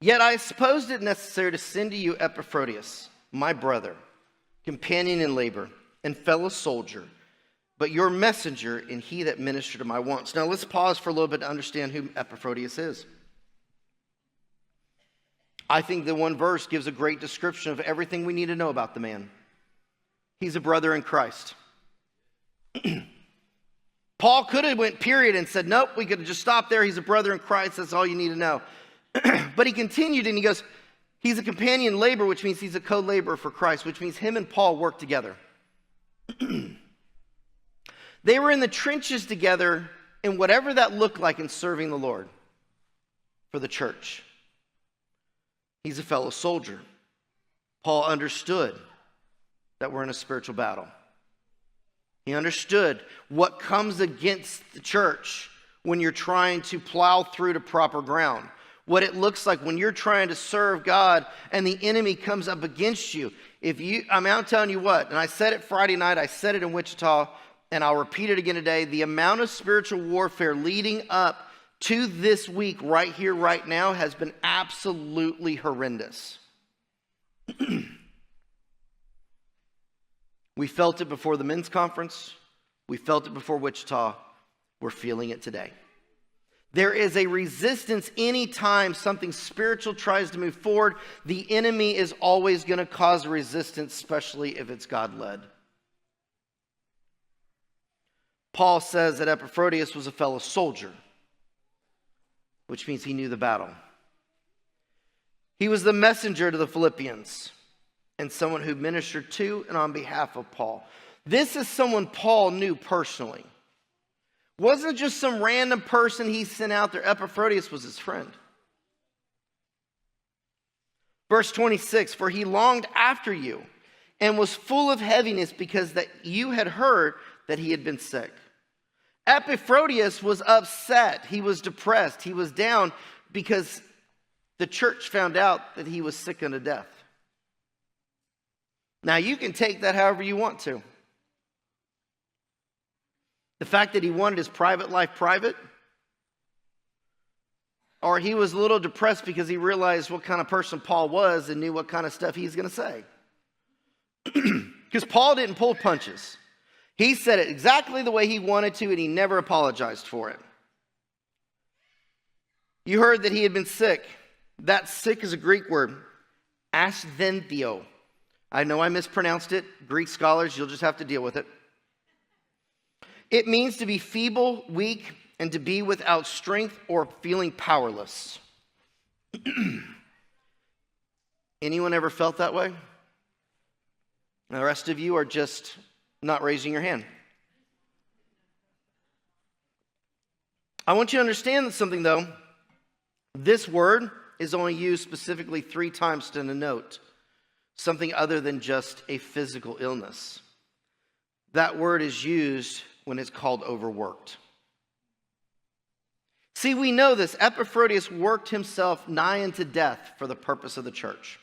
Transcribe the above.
Yet I supposed it necessary to send to you Epaphroditus, my brother, companion in labor, and fellow soldier, but your messenger and he that ministered to my wants. Now let's pause for a little bit to understand who Epaphroditus is. I think the one verse gives a great description of everything we need to know about the man. He's a brother in Christ. Paul could have went period and said, nope, we could have just stopped there. He's a brother in Christ. That's all you need to know. But he continued and he goes, he's a companion in labor, which means he's a co-laborer for Christ, which means him and Paul work together. They were in the trenches together in whatever that looked like in serving the Lord for the church. He's a fellow soldier. Paul understood that we're in a spiritual battle. He understood what comes against the church when you're trying to plow through to proper ground. What it looks like when you're trying to serve God and the enemy comes up against you. I'm telling you what, and I said it Friday night, I said it in Wichita, and I'll repeat it again today. The amount of spiritual warfare leading up to this week right here, right now, has been absolutely horrendous. We felt it before the men's conference. We felt it before Wichita. We're feeling it today. There is a resistance anytime something spiritual tries to move forward. The enemy is always going to cause resistance, especially if it's God-led. Paul says that Epaphroditus was a fellow soldier, which means he knew the battle. He was the messenger to the Philippians and someone who ministered to and on behalf of Paul. This is someone Paul knew personally. Wasn't just some random person he sent out there. Epaphroditus was his friend. Verse 26, for he longed after you and was full of heaviness because that you had heard that he had been sick. Epaphroditus was upset. He was depressed. He was down because the church found out that he was sick unto death. Now you can take that however you want to. The fact that he wanted his private life private, or he was a little depressed because he realized what kind of person Paul was and knew what kind of stuff he's going to say. Because Paul didn't pull punches. He said it exactly the way he wanted to, and he never apologized for it. You heard that he had been sick. That sick is a Greek word, asthentio. I know I mispronounced it. Greek scholars, you'll just have to deal with it. It means to be feeble, weak, and to be without strength or feeling powerless. Anyone ever felt that way? The rest of you are just not raising your hand. I want you to understand something, though. This word is only used specifically 3 times to denote something other than just a physical illness. That word is used when it's called overworked. See, we know this. Epaphroditus worked himself nigh unto death for the purpose of the church.